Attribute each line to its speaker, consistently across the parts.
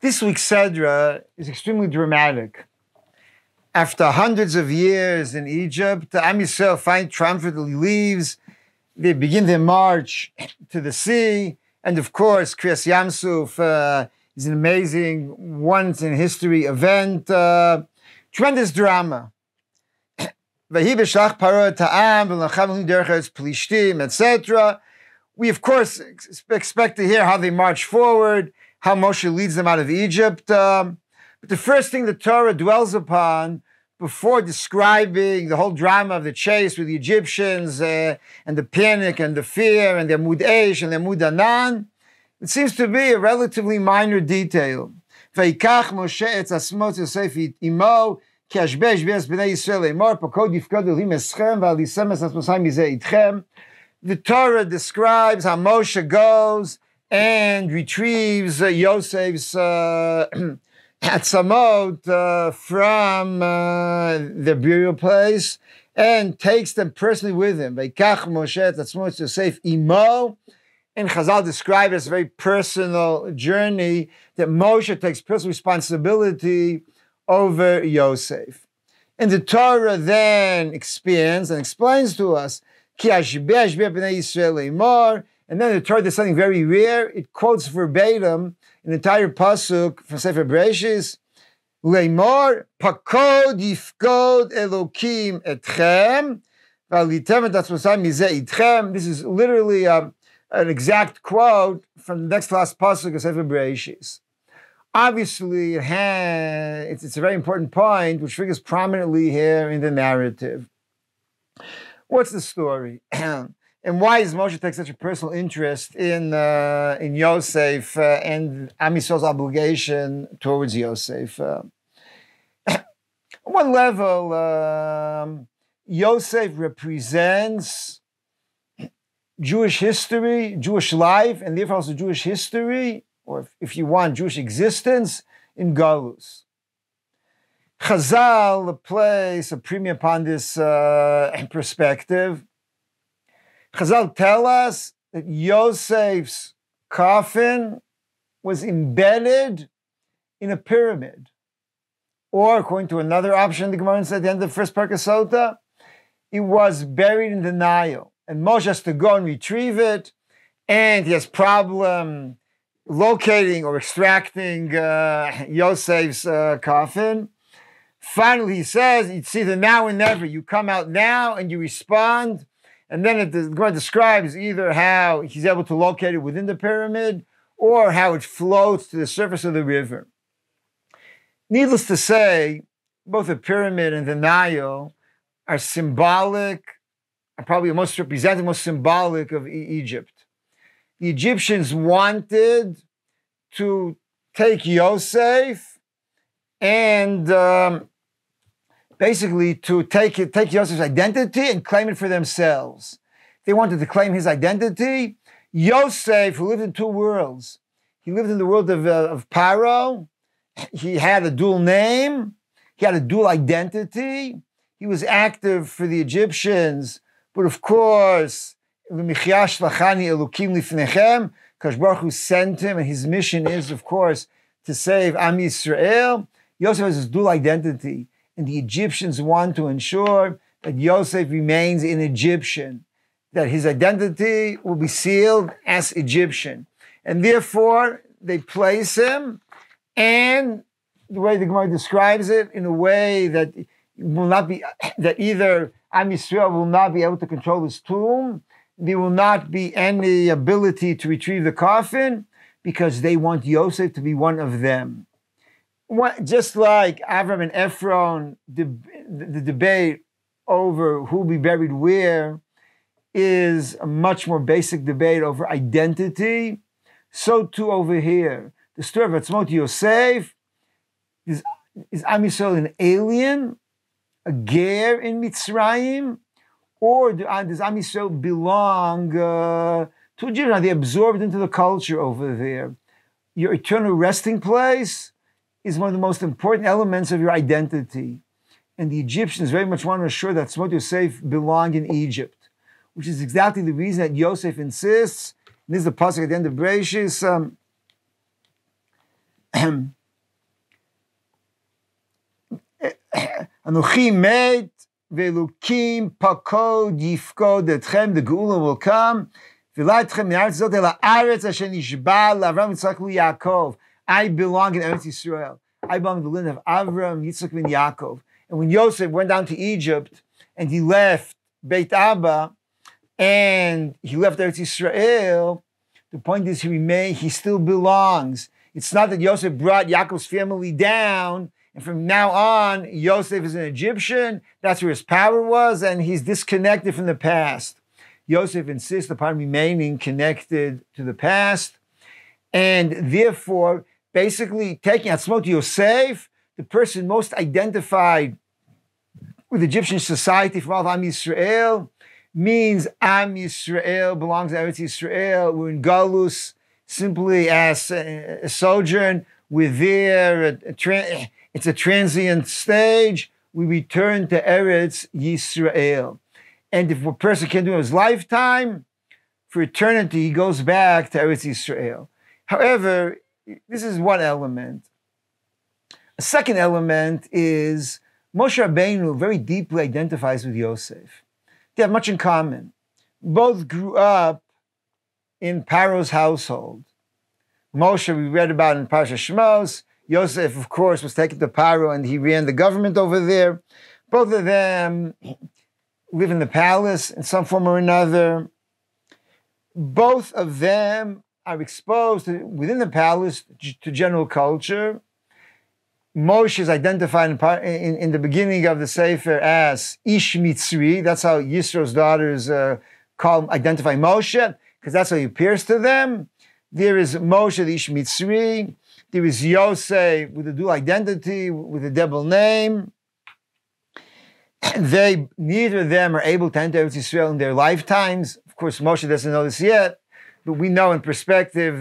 Speaker 1: This week's Sedra is extremely dramatic. After hundreds of years in Egypt, Am Yisrael finally triumphantly leaves. They begin their march to the sea. And of course, Kriyas Yamsuf is an amazing, once-in-history event. Tremendous drama. Beshalach Paro ta'am, v'lachavim derech eretz Plishtim, etc. We, of course, expect to hear how they march forward, how Moshe leads them out of Egypt. But the first thing the Torah dwells upon before describing the whole drama of the chase with the Egyptians and the panic and the fear and their Mud Eish and their Mud Anan, it seems to be a relatively minor detail. Vayikach Moshe etz asmot Yosef imo ki ashbesh be'es b'nei Yisrael emor pakod yifkod elim eschem v'alisem es asmosai mizeh itchem. The Torah describes how Moshe goes and retrieves Yosef's Atzamot from the burial place and takes them personally with him. Vayikach Moshe Atzamot Yosef imo, and Chazal described it as a very personal journey that Moshe takes personal responsibility over Yosef. And the Torah then expands and explains to us, Ki ashbeh b'nei Yisrael emor, and then the Torah does something very rare. It quotes verbatim an entire pasuk from Sefer Bereshis, Leimor, pakod yifkod Elokim etchem, v'alitem et atzmosai mizeh itchem. This is literally an exact quote from the next last pasuk of Sefer Bereshis. Obviously, it's a very important point which figures prominently here in the narrative. What's the story? And why does Moshe take such a personal interest in Yosef and Am Yisrael's obligation towards Yosef? On one level, Yosef represents Jewish history, Jewish life, and therefore also Jewish history, or if you want, Jewish existence in Galus. Chazal place a premium upon this perspective. Chazal tell us that Yosef's coffin was embedded in a pyramid. Or, according to another option, the Gemara said at the end of the first Parka Sota, it was buried in the Nile. And Moshe has to go and retrieve it, and he has problem locating or extracting Yosef's coffin. Finally, he says, it's either now or never. You come out now and you respond. And then the Gemara describes either how he's able to locate it within the pyramid or how it floats to the surface of the river. Needless to say, both the pyramid and the Nile are symbolic, are probably most symbolic of Egypt. The Egyptians wanted to take Yosef and basically to take Yosef's identity and claim it for themselves. They wanted to claim his identity. Yosef, who lived in two worlds, he lived in the world of Paro. He had a dual name. He had a dual identity. He was active for the Egyptians, but of course, Kadosh Baruch Hu sent him, and his mission is, of course, to save Am Yisrael. Yosef has his dual identity. And the Egyptians want to ensure that Yosef remains an Egyptian, that his identity will be sealed as Egyptian. And therefore, they place him, and the way the Gemara describes it, in a way that will not be, that either Am Yisrael will not be able to control his tomb, there will not be any ability to retrieve the coffin, because they want Yosef to be one of them. Just like Avram and Ephron, the debate over who will be buried where is a much more basic debate over identity, so too over here. The story of Atzmot Yosef is Am Yisrael an alien, a ger in Mitzrayim, or does Am Yisrael belong to Egypt? Are they absorbed into the culture over there? Your eternal resting place is one of the most important elements of your identity. And the Egyptians very much want to assure that Atzmot Yosef belonged in Egypt, which is exactly the reason that Yosef insists, and this is the pasuk at the end of Bereshis, Anuchi meit ve'elukim pakod yifkod etchem. The Geula will come. V'leitchem mi'aretz zot el haaretz asher nishba l'Avram Yitzchak Yaakov. I belong in Eretz Yisrael. I belong to the land of Avram, Yitzchak, and Yaakov. And when Yosef went down to Egypt and he left Beit Abba and he left Eretz Yisrael, the point is he still belongs. It's not that Yosef brought Yaakov's family down and from now on Yosef is an Egyptian. That's where his power was, and he's disconnected from the past. Yosef insists upon remaining connected to the past, and therefore, basically taking Atzmot Yosef, the person most identified with Egyptian society from all of Am Yisrael, means Am Yisrael belongs to Eretz Yisrael. We're in Galus simply as a sojourn. We're there. It's a transient stage. We return to Eretz Yisrael. And if a person can do it in his lifetime, for eternity, he goes back to Eretz Yisrael. However, this is one element. A second element is Moshe Rabbeinu very deeply identifies with Yosef. They have much in common. Both grew up in Paro's household. Moshe, we read about in Parashat Shmos. Yosef, of course, was taken to Paro and he ran the government over there. Both of them live in the palace in some form or another. Both of them are exposed within the palace to general culture. Moshe is identified in the beginning of the Sefer as Ish Mitzri. That's how Yisro's daughters identify Moshe, because that's how he appears to them. There is Moshe, the Ish Mitzri. There is Yosef with a dual identity, with a double name. Neither of them are able to enter Eretz Yisrael in their lifetimes. Of course, Moshe doesn't know this yet, but we know in perspective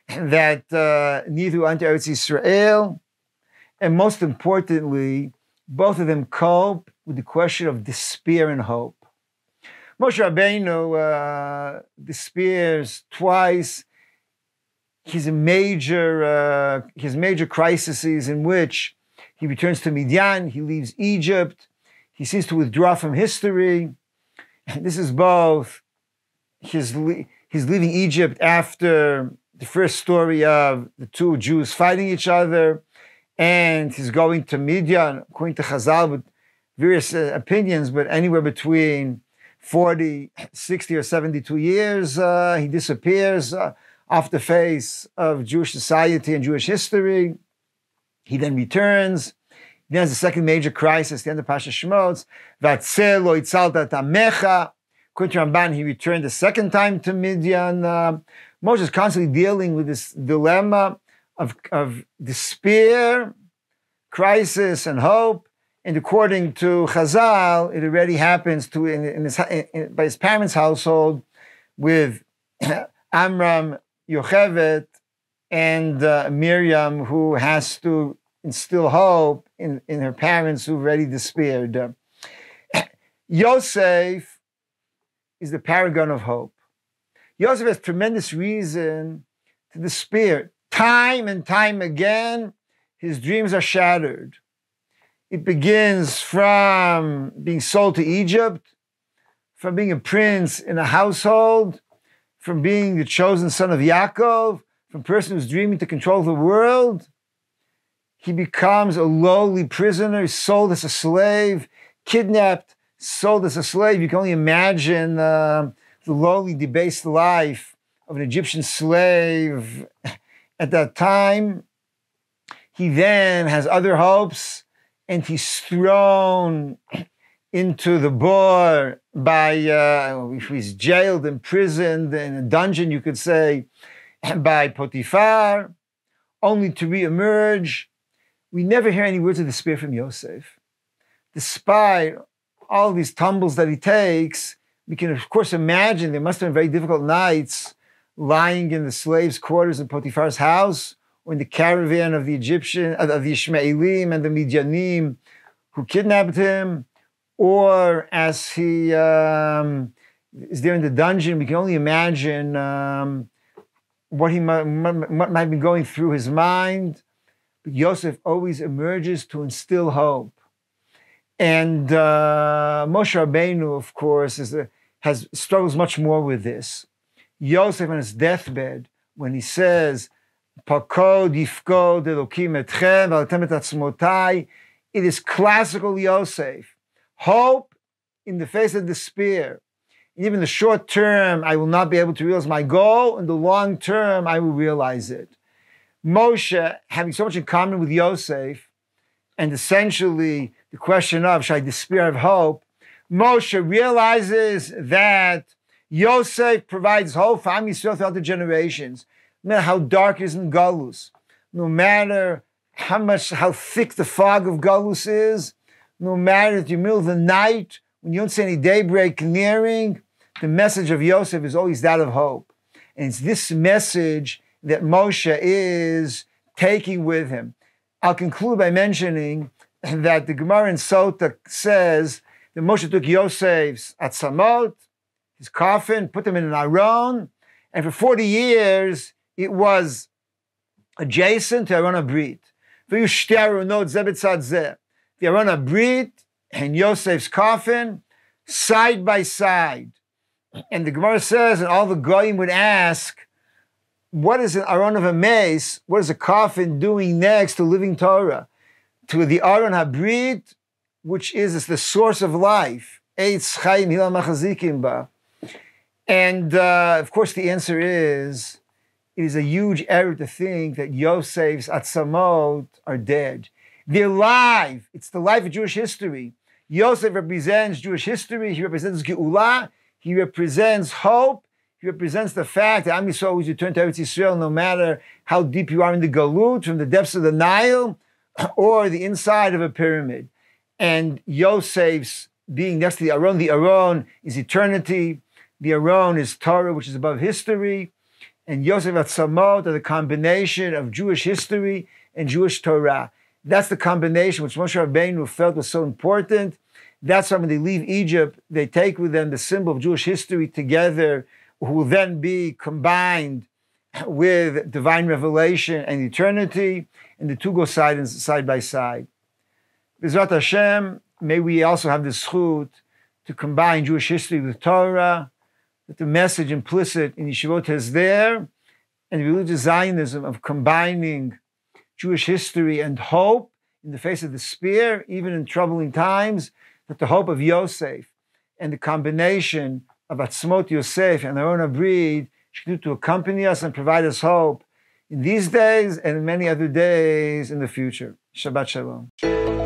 Speaker 1: that neither will enter Eretz Yisrael. And most importantly, both of them cope with the question of despair and hope. Moshe Rabbeinu despairs twice. His major crises in which he returns to Midian, he leaves Egypt, he seems to withdraw from history. This is both his leaving Egypt after the first story of the two Jews fighting each other, and he's going to Midian, according to Chazal, with various opinions, but anywhere between 40, 60, or 72 years, he disappears off the face of Jewish society and Jewish history. He then returns. He has the second major crisis, the end of Pasha Shmos. Vatzeh lo itzalta tamecha. According to Ramban, he returned the second time to Midian. Moshe is constantly dealing with this dilemma of despair, crisis, and hope. And according to Chazal, it already happens by his parents' household with Amram, Yocheved, and Miriam, who has to instill hope in her parents who've already despaired. Yosef is the paragon of hope. Yosef has tremendous reason to despair. Time and time again, his dreams are shattered. It begins from being sold to Egypt, from being a prince in a household, from being the chosen son of Yaakov, from a person who's dreaming to control the world. He becomes a lowly prisoner, sold as a slave, kidnapped, sold as a slave. You can only imagine the lowly, debased life of an Egyptian slave at that time. He then has other hopes, and he's thrown into the bore he's jailed, imprisoned in a dungeon, you could say, by Potiphar, only to reemerge. We never hear any words of despair from Yosef. Despite all these tumbles that he takes, we can of course imagine there must have been very difficult nights lying in the slaves' quarters in Potiphar's house, or in the caravan of the Ishmaelim and the Midianim who kidnapped him, or as he is there in the dungeon. We can only imagine what might be going through his mind. But Yosef always emerges to instill hope. And Moshe Rabbeinu, of course, struggles much more with this. Yosef on his deathbed, when he says, Pakod yifkod Elokim etchem v'aletem et atzmotai, it is classical Yosef. Hope in the face of despair. Even in the short term, I will not be able to realize my goal. In the long term, I will realize it. Moshe, having so much in common with Yosef, and essentially the question of, should I despair of hope? Moshe realizes that Yosef provides hope for Am Yisrael throughout the generations. No matter how dark it is in Galus, no matter how thick the fog of Galus is, no matter if you're in the middle of the night, when you don't see any daybreak nearing, the message of Yosef is always that of hope. And it's this message that Moshe is taking with him. I'll conclude by mentioning that the Gemara in Sota says that Moshe took Yosef's atzamot, his coffin, put them in an aron, and for 40 years it was adjacent to Aron HaBrit. The Aron HaBrit and Yosef's coffin, side by side. And the Gemara says, and all the Goyim would ask, what is an Aron of a mace? What is a coffin doing next to living Torah? To the Aron HaBrit, which is the source of life. And of course the answer is, it is a huge error to think that Yosef's atzamot are dead. They're alive. It's the life of Jewish history. Yosef represents Jewish history. He represents Geulah. He represents hope. He represents the fact that Am Yisrael always return to Eretz Yisrael, no matter how deep you are in the Galut, from the depths of the Nile, or the inside of a pyramid. And Yosef's being next to the Aron is eternity. The Aron is Torah, which is above history. And Yosef Atzamot are the combination of Jewish history and Jewish Torah. That's the combination which Moshe Rabbeinu felt was so important. That's why when they leave Egypt, they take with them the symbol of Jewish history together, who will then be combined with divine revelation and eternity, and the two go side by side. B'ezrat Hashem, may we also have the zchut to combine Jewish history with Torah, that the message implicit in Yeshivot is there, and the religious Zionism of combining Jewish history and hope in the face of despair, even in troubling times, that the hope of Yosef and the combination of Atzmot Yosef and Aron HaBrit should to accompany us and provide us hope in these days and in many other days in the future. Shabbat Shalom.